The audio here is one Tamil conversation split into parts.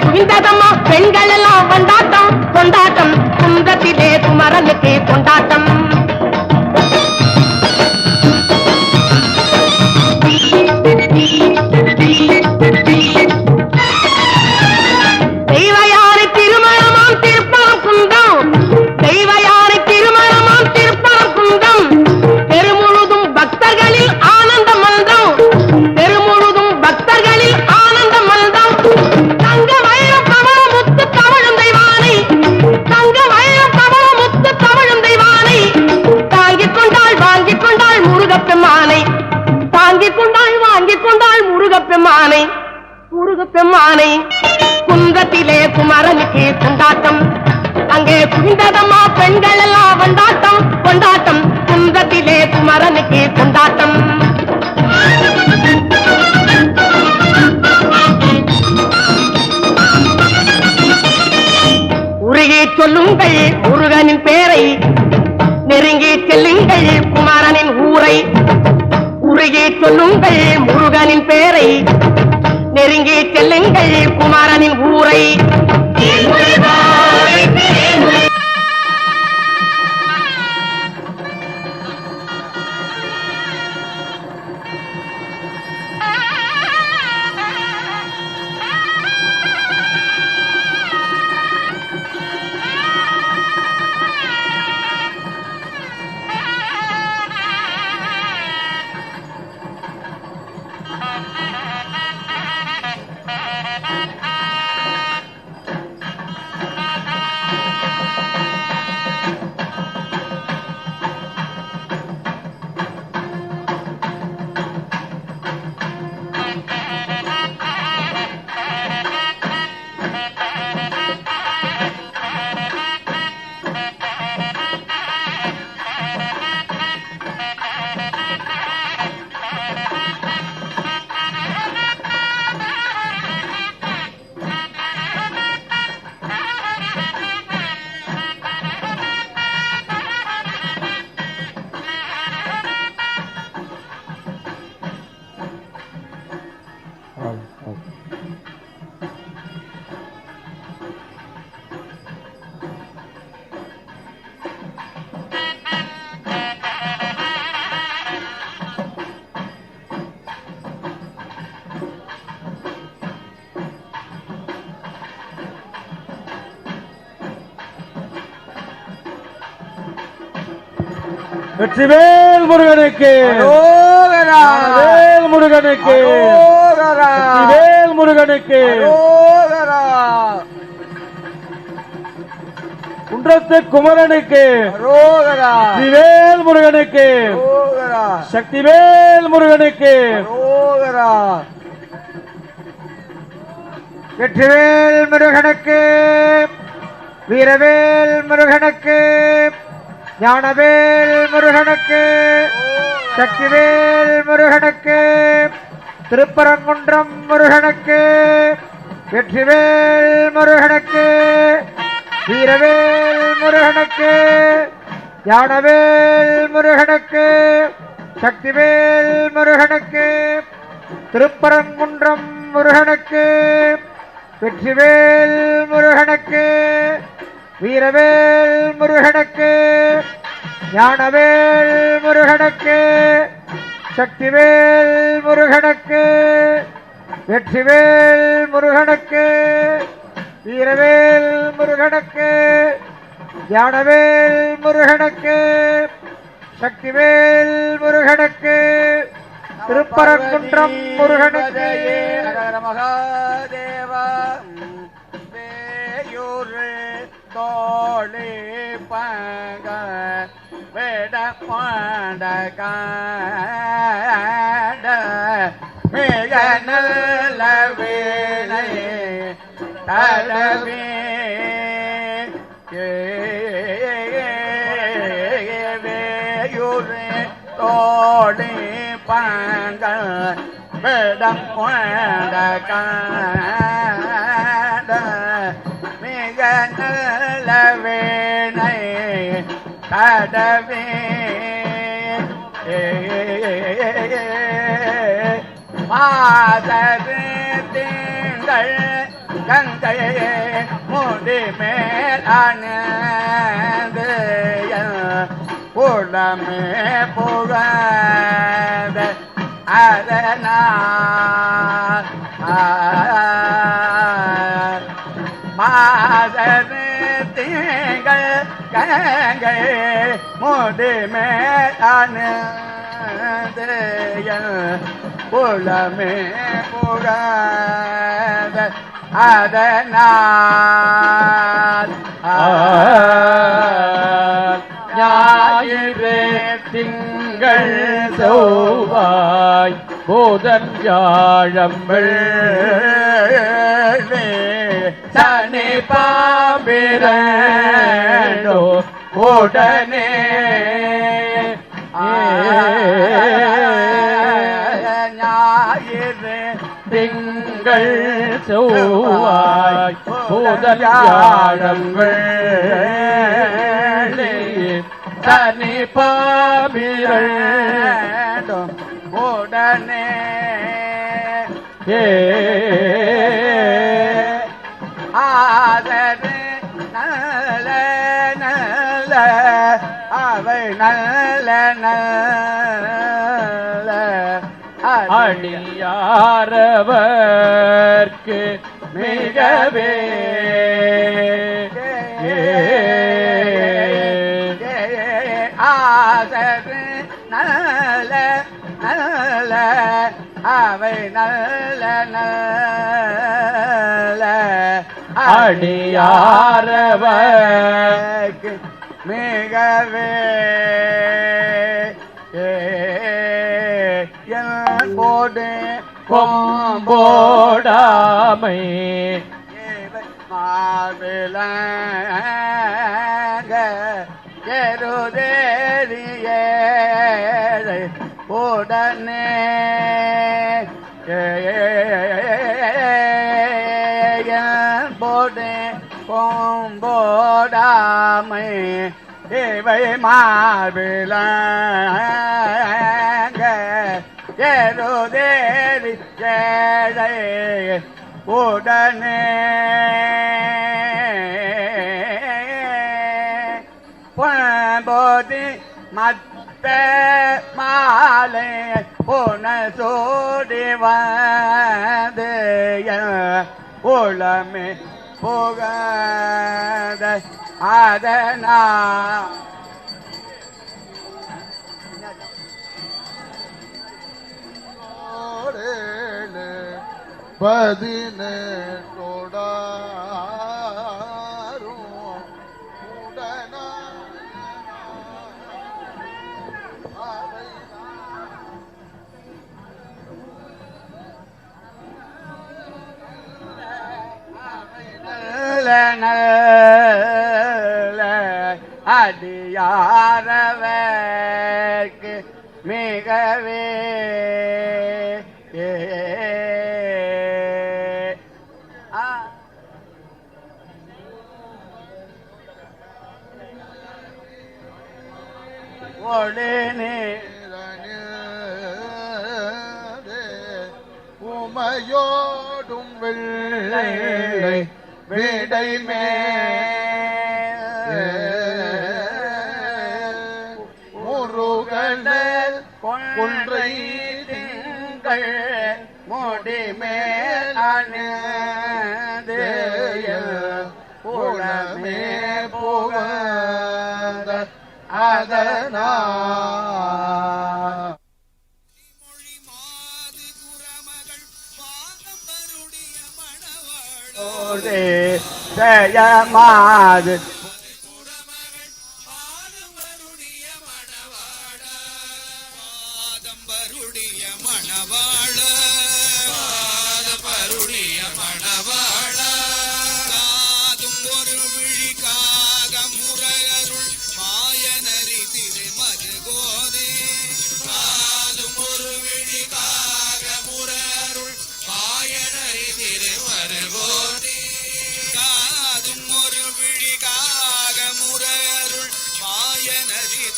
குவிந்ததம்மா பெண்கள் எல்லாம் கொண்டாட்டம் கொண்டாட்டம் குன்றத்திலே குமரனுக்கு கொண்டாட்டம். தெய்வயானை திருமணமாம் திருப்பரம் குன்றம் தெய்வயானை திருமணமாம் திருப்பரம் குன்றம் தெருமுழுதும் பக்தர்களில் ஆனந்த மல்தம் தெருமுழுதும் பக்தர்களில் ஆனந்த மல்தம். தங்க வயலம் பவள முத்து தவழும் தெய்வானை தங்க வயலம் பவள முத்து தவழும் தெய்வானை தாங்கிக் கொண்டாள் வாங்கிக் கொண்டாள் முருகப்பெம்மானை தாங்கிக் கொண்டாள் வாங்கிக் கொண்டாள் முருகப்பெம்மானை முருகப்பெம்மானை. குன்றத்திலே குமரனுக்கு கொண்டாட்டம் அங்கே குவிந்ததம்மா பெண்கள் எல்லாம் கொண்டாட்டம் கொண்டாட்டம் குன்றத்திலே குமரனுக்கு கொண்டாட்டம். உருகி சொல்லுங்கள் முருகனின் பேரை நெருங்கி செல்லுங்கள் குமரனின் ஊரை உருகி சொல்லுங்கள் முருகனின் பேரை நெருங்கி செல்லுங்கள் குமாரனின் ஊரை. வெற்றிவேல் முருகனுக்கு வேல் முருகனுக்கு வேல் முருகனுக்கு குன்றத்து குமரனுக்கு வேல் முருகனுக்கு சக்திவேல் முருகனுக்கு வெற்றிவேல் முருகனுக்கு வீரவேல் முருகனுக்கு ஞானவேல் முருகனுக்கு சக்திவேல் முருகனுக்கு திருப்பரங்குன்றம் முருகனுக்கு வெற்றிவேல் முருகனுக்கு வீரவேல் முருகனுக்கு ஞானவேல் முருகனுக்கு சக்திவேல் முருகனுக்கு திருப்பரங்குன்றம் முருகனுக்கு வெற்றிவேல் முருகனுக்கு வீரவேல் முருகனுக்கு ஞானவேல் முருகனுக்கு சக்திவேல் முருகனுக்கு வெற்றிவேல் முருகனுக்கு வீரவேல் முருகனுக்கு ஞானவேல் முருகனுக்கு சக்திவேல் முருகனுக்கு திருப்பரங்குன்றம் முருகனுக்கு மகாதேவா தோழி பங்க வேட பாண்ட காண்ட மிக நல்ல வேலை தடவே வேயூரே தோழி பங்க வேட பாண்ட காண்ட மிக நல்ல வேணை கடவே மாதரு திங்கள் கங்கை முடி மேலானது புலமே புகழ அதனால் மாதரு திங்கள் கங்கை முடி மேலானது புலமே புகழ அதனால் ஞாயிறு திங்கள் செவ்வாய் புதன் வியாழம் வெள்ளி சனி பாம்பிரண்டோ உடனே ஞாயிறு திங்கள் செவ்வாய் புதன் வியாழம் வெள்ளி சனி பாம்பிரண்டோ உடனே ஆதரு நல்ல நல்ல அவை நல்ல நல்ல அடியாரவர்க்கு மிகவே ஆதரு நல்ல நல்ல அவை நல்ல நல்ல அடியாரவர்க்கு மிகவே போடு கொம்போடாமை மாவிலங்க எருதேறிய உடனே போடு கொம்போடாமை இவை மாவிலங்க எருதேறி ஏழை உடனே போதி மத்த மாலை புன சோடி வந்து உளமே புகழ அதனா பதினெட்டோடாரும் உடனா அடியாரவர்க்கு மிகவே ஒளினே உமையோடும் வெள்ளை விடை முருகல் கொன்றை திங்கள் முடி மேலானது உளமே புகழ அதனா ஜயமாது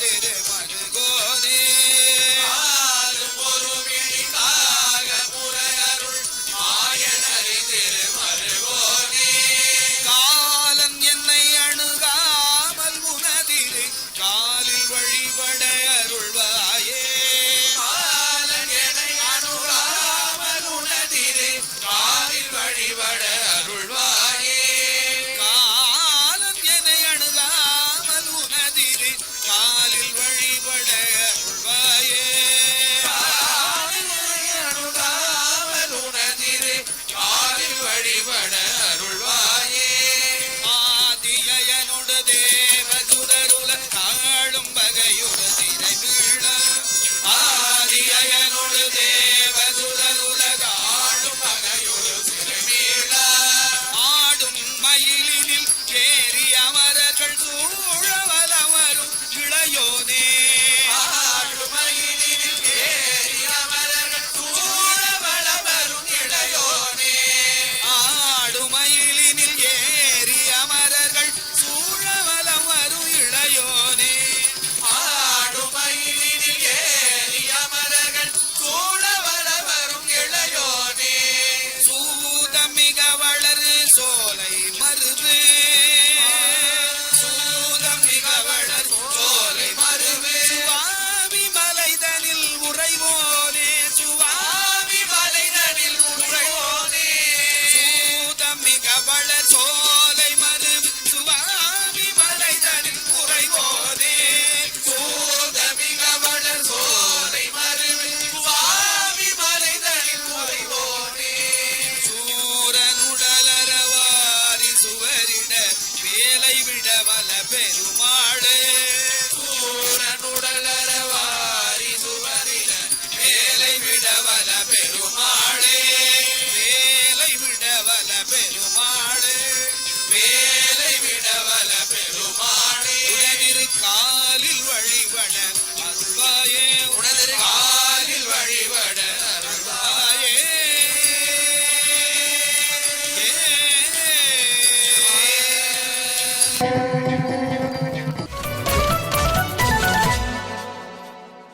திருமருகோனே வழிபட அருள்வாயே ஆதியனோடு தேவதுரருல தாழும் வகையுறு திரை வீழ ஆதியனோடு தேவதுரருல தாழும் வகையுறு திரை வீழ ஆடும் மயிலினில் ஏறி அமரர்கள் சூழ வலவரும் இளையோனே ஆடும் மயிலினில் ஏறி அமரர்கள் சூழ வலவரும் இளையோனே ஆடுமயிலினில் ஏறி அமரர்கள் சூழ வலவரும் இளையோனே ஆடுமயிலினில் ஏறி அமரர்கள் சூழ வலவரும் இளையோனே சூதமிக வளரு சோலை மருது சூதமிக வளர் சோலை மருது சுவாமி மலைதனில் உறைவோனே சுவாமி மலைதனில் உறைவோனே சூதமிக வளர் சோலை மருது சுவாமி மலைதனில் உறைவோனே சூதமிக வளர் சோலை மருது சுவாமி மலைதனில் உறைவோனே சூரனுடலரவாரி சுவரிட வேலை விட வல பெரும்